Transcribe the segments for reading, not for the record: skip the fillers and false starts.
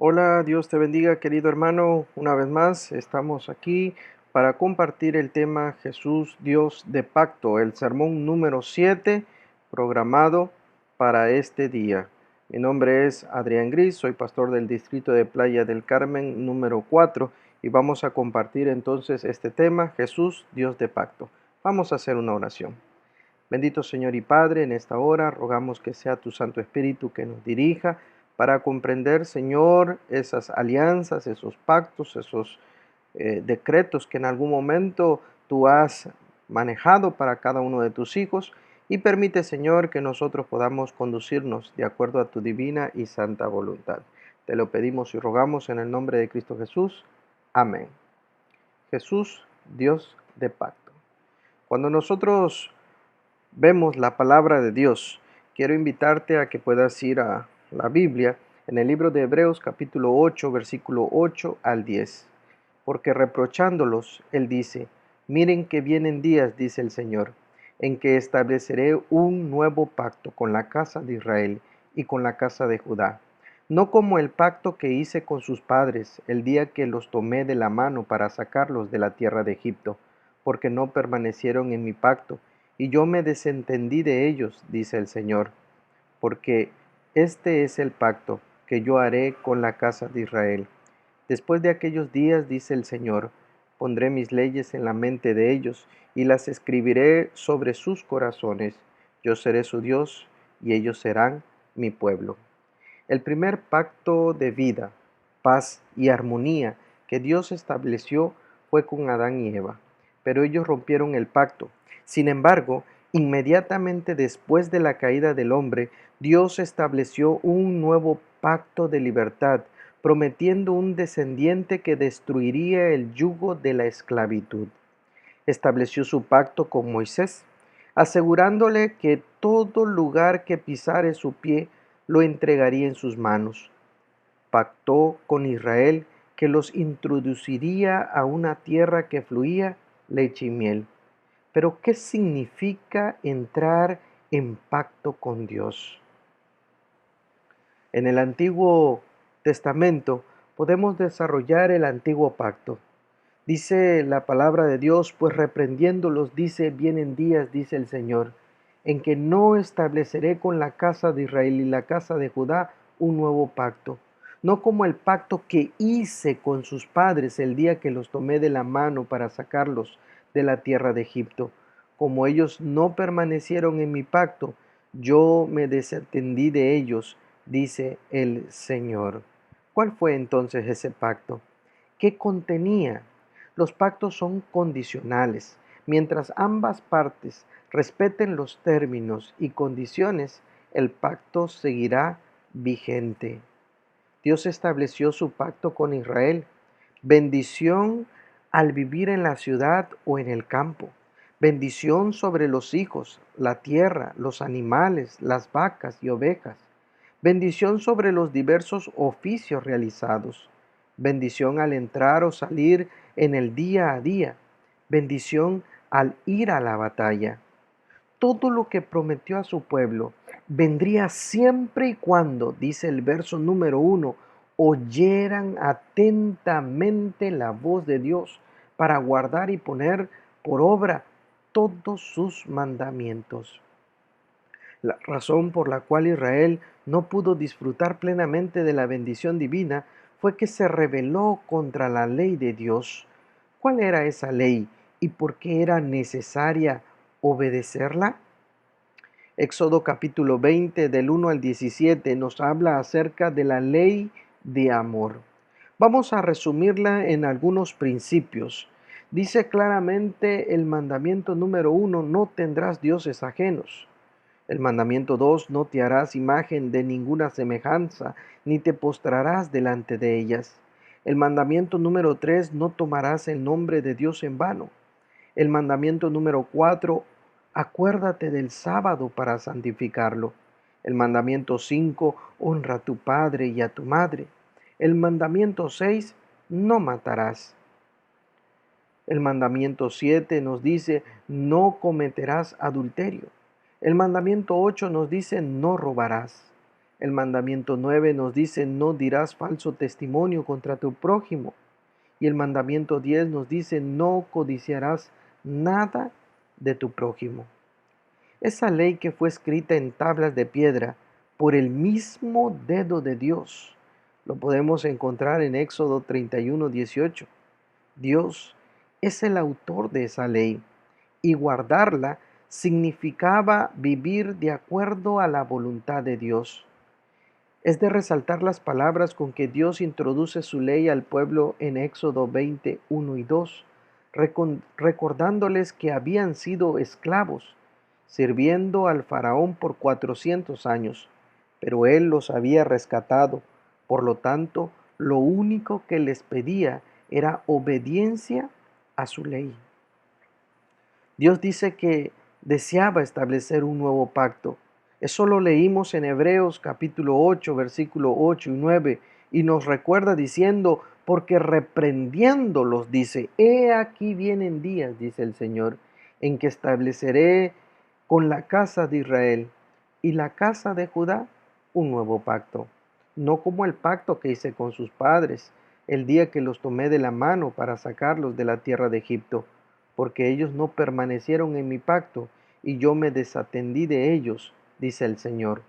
Hola, Dios te bendiga, querido hermano. Una vez más, estamos aquí para compartir el tema Jesús, Dios de pacto, el sermón número 7 programado para este día. Mi nombre es Adrián Gris, soy pastor del distrito de Playa del Carmen número 4 y vamos a compartir entonces este tema Jesús, Dios de pacto. Vamos a hacer una oración. Bendito Señor y Padre, en esta hora rogamos que sea tu Santo Espíritu que nos dirija para comprender, Señor, esas alianzas, esos pactos, esos decretos que en algún momento tú has manejado para cada uno de tus hijos y permite, Señor, que nosotros podamos conducirnos de acuerdo a tu divina y santa voluntad. Te lo pedimos y rogamos en el nombre de Cristo Jesús. Amén. Jesús, Dios de pacto. Cuando nosotros vemos la palabra de Dios, quiero invitarte a que puedas ir a la Biblia en el libro de Hebreos capítulo 8, versículo 8 al 10. Porque reprochándolos, él dice, miren que vienen días, dice el Señor, en que estableceré un nuevo pacto con la casa de Israel y con la casa de Judá. No como el pacto que hice con sus padres el día que los tomé de la mano para sacarlos de la tierra de Egipto, porque no permanecieron en mi pacto, y yo me desentendí de ellos, dice el Señor, porque este es el pacto que yo haré con la casa de Israel. Después de aquellos días, dice el Señor, pondré mis leyes en la mente de ellos y las escribiré sobre sus corazones. Yo seré su Dios y ellos serán mi pueblo. El primer pacto de vida, paz y armonía que Dios estableció fue con Adán y Eva, pero ellos rompieron el pacto. Sin embargo, inmediatamente después de la caída del hombre, Dios estableció un nuevo pacto de libertad, prometiendo un descendiente que destruiría el yugo de la esclavitud. Estableció su pacto con Moisés, asegurándole que todo lugar que pisare su pie lo entregaría en sus manos. Pactó con Israel que los introduciría a una tierra que fluía leche y miel. Pero ¿qué significa entrar en pacto con Dios? En el Antiguo Testamento podemos desarrollar el antiguo pacto. Dice la palabra de Dios, pues reprendiéndolos dice, vienen días, dice el Señor, en que no estableceré con la casa de Israel y la casa de Judá un nuevo pacto, no como el pacto que hice con sus padres el día que los tomé de la mano para sacarlos de la tierra de Egipto. Como ellos no permanecieron en mi pacto, yo me desentendí de ellos, dice el Señor. ¿Cuál fue entonces ese pacto? ¿Qué contenía? Los pactos son condicionales. Mientras ambas partes respeten los términos y condiciones, el pacto seguirá vigente. Dios estableció su pacto con Israel. Bendición al vivir en la ciudad o en el campo. Bendición sobre los hijos, la tierra, los animales, las vacas y ovejas. Bendición sobre los diversos oficios realizados. Bendición al entrar o salir en el día a día. Bendición al ir a la batalla. Todo lo que prometió a su pueblo vendría siempre y cuando, dice el verso número 1, oyeran atentamente la voz de Dios para guardar y poner por obra todos sus mandamientos. La razón por la cual Israel no pudo disfrutar plenamente de la bendición divina fue que se rebeló contra la ley de Dios. ¿Cuál era esa ley y por qué era necesaria obedecerla? Éxodo capítulo 20 del 1 al 17 nos habla acerca de la ley de amor. Vamos a resumirla en algunos principios. Dice claramente el mandamiento número 1, no tendrás dioses ajenos. El mandamiento 2, no te harás imagen de ninguna semejanza, ni te postrarás delante de ellas. El mandamiento número 3, no tomarás el nombre de Dios en vano. El mandamiento número 4, acuérdate del sábado para santificarlo. El mandamiento 5, honra a tu padre y a tu madre. El mandamiento 6, no matarás. El mandamiento 7 nos dice, no cometerás adulterio. El mandamiento 8 nos dice, no robarás. El mandamiento 9 nos dice, no dirás falso testimonio contra tu prójimo. Y el mandamiento 10 nos dice, no codiciarás nada de tu prójimo. Esa ley que fue escrita en tablas de piedra por el mismo dedo de Dios, lo podemos encontrar en Éxodo 31:18. Dios es el autor de esa ley y guardarla significaba vivir de acuerdo a la voluntad de Dios. Es de resaltar las palabras con que Dios introduce su ley al pueblo en Éxodo 20:1 y 2, recordándoles que habían sido esclavos, sirviendo al faraón por 400 años, pero él los había rescatado. Por lo tanto, lo único que les pedía era obediencia a su ley. Dios dice que deseaba establecer un nuevo pacto. Eso lo leímos en Hebreos capítulo 8, versículo 8 y 9, y nos recuerda diciendo, porque reprendiéndolos dice, he aquí vienen días, dice el Señor, en que estableceré con la casa de Israel y la casa de Judá un nuevo pacto, no como el pacto que hice con sus padres, el día que los tomé de la mano para sacarlos de la tierra de Egipto, porque ellos no permanecieron en mi pacto, y yo me desatendí de ellos, dice el Señor.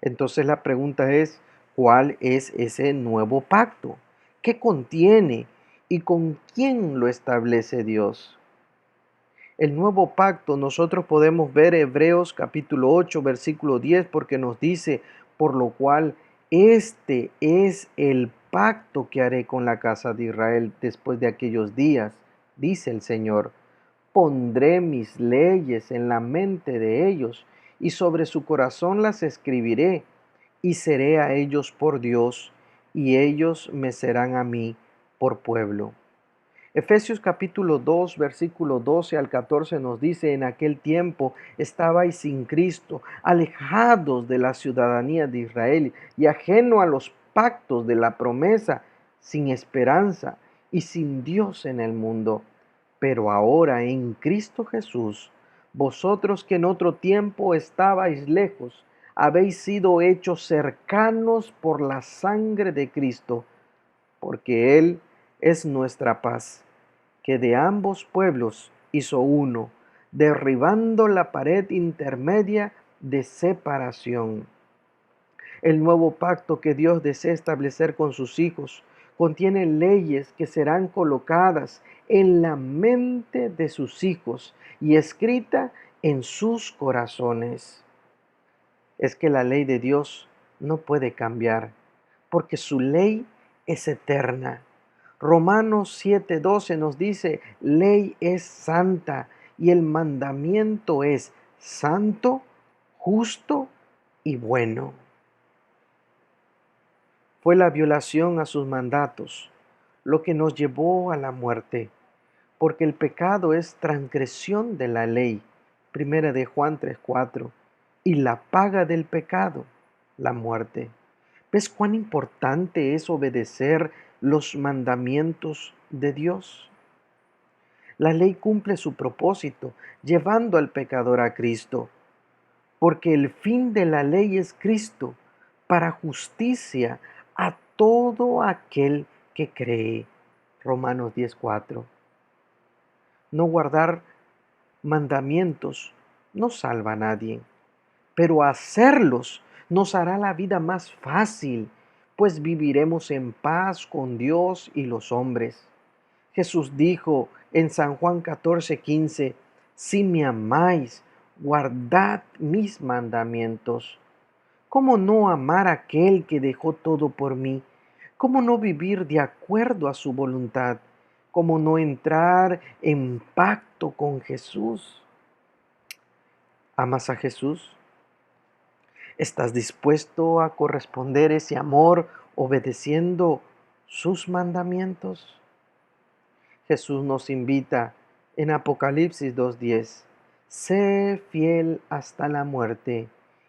Entonces la pregunta es, ¿cuál es ese nuevo pacto? ¿Qué contiene y con quién lo establece Dios? El nuevo pacto nosotros podemos ver Hebreos capítulo 8 versículo 10 porque nos dice, por lo cual este es el pacto que haré con la casa de Israel después de aquellos días, dice el Señor. Pondré mis leyes en la mente de ellos y sobre su corazón las escribiré y seré a ellos por Dios y ellos me serán a mí por pueblo. Efesios capítulo 2, versículo 12 al 14 nos dice, en aquel tiempo estabais sin Cristo, alejados de la ciudadanía de Israel y ajeno a los pactos de la promesa, sin esperanza y sin Dios en el mundo. Pero ahora en Cristo Jesús, vosotros que en otro tiempo estabais lejos, habéis sido hechos cercanos por la sangre de Cristo, porque Él es nuestra paz, que de ambos pueblos hizo uno, derribando la pared intermedia de separación. El nuevo pacto que Dios desea establecer con sus hijos contiene leyes que serán colocadas en la mente de sus hijos y escrita en sus corazones. Es que la ley de Dios no puede cambiar, porque su ley es eterna. Romanos 7:12 nos dice, ley es santa y el mandamiento es santo, justo y bueno. Fue la violación a sus mandatos lo que nos llevó a la muerte, porque el pecado es transgresión de la ley, primera de Juan 3:4, y la paga del pecado, la muerte. ¿Ves cuán importante es obedecer los mandamientos de Dios? La ley cumple su propósito, llevando al pecador a Cristo, porque el fin de la ley es Cristo, para justicia a todo aquel que cree. Romanos 10:4. No guardar mandamientos no salva a nadie, pero hacerlos nos hará la vida más fácil, pues viviremos en paz con Dios y los hombres. Jesús dijo en San Juan 14:15, si me amáis, guardad mis mandamientos. ¿Cómo no amar a aquel que dejó todo por mí? ¿Cómo no vivir de acuerdo a su voluntad? ¿Cómo no entrar en pacto con Jesús? ¿Amas a Jesús? ¿Estás dispuesto a corresponder ese amor obedeciendo sus mandamientos? Jesús nos invita en Apocalipsis 2:10, sé fiel hasta la muerte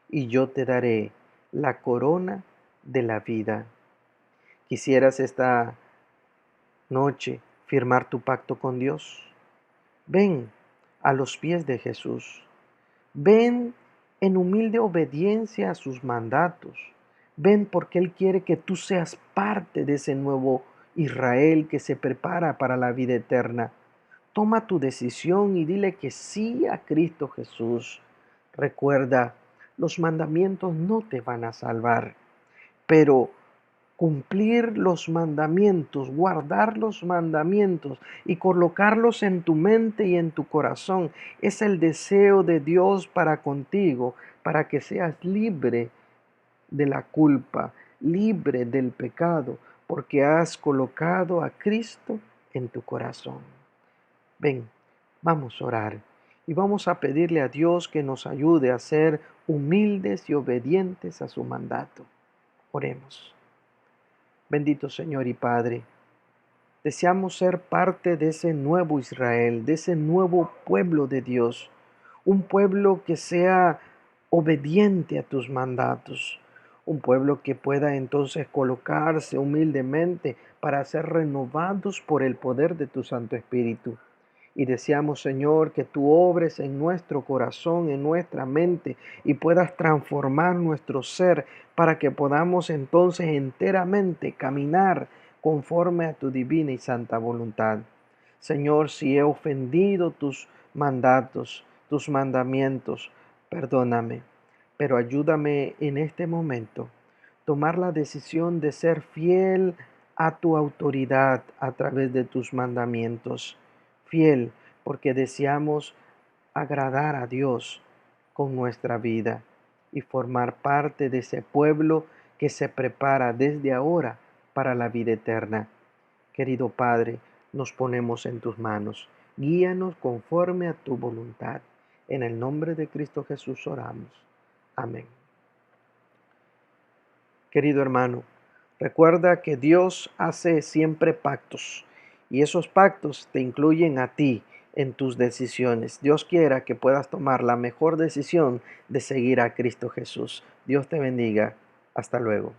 y yo te daré la corona de la vida. ¿Quisieras esta noche firmar tu pacto con Dios? Ven a los pies de Jesús. Ven en humilde obediencia a sus mandatos. Ven porque Él quiere que tú seas parte de ese nuevo Israel que se prepara para la vida eterna. Toma tu decisión y dile que sí a Cristo Jesús. Recuerda, los mandamientos no te van a salvar, pero cumplir los mandamientos, guardar los mandamientos y colocarlos en tu mente y en tu corazón es el deseo de Dios para contigo, para que seas libre de la culpa, libre del pecado, porque has colocado a Cristo en tu corazón. Ven, vamos a orar y vamos a pedirle a Dios que nos ayude a ser humildes y obedientes a su mandato. Oremos. Bendito Señor y Padre, deseamos ser parte de ese nuevo Israel, de ese nuevo pueblo de Dios, un pueblo que sea obediente a tus mandatos, un pueblo que pueda entonces colocarse humildemente para ser renovados por el poder de tu Santo Espíritu. Y deseamos, Señor, que tú obres en nuestro corazón, en nuestra mente, y puedas transformar nuestro ser para que podamos entonces enteramente caminar conforme a tu divina y santa voluntad. Señor, si he ofendido tus mandatos, tus mandamientos, perdóname, pero ayúdame en este momento tomar la decisión de ser fiel a tu autoridad a través de tus mandamientos. Fiel porque deseamos agradar a Dios con nuestra vida y formar parte de ese pueblo que se prepara desde ahora para la vida eterna. Querido Padre, nos ponemos en tus manos. Guíanos conforme a tu voluntad. En el nombre de Cristo Jesús oramos. Amén. Querido hermano, recuerda que Dios hace siempre pactos y esos pactos te incluyen a ti en tus decisiones. Dios quiera que puedas tomar la mejor decisión de seguir a Cristo Jesús. Dios te bendiga. Hasta luego.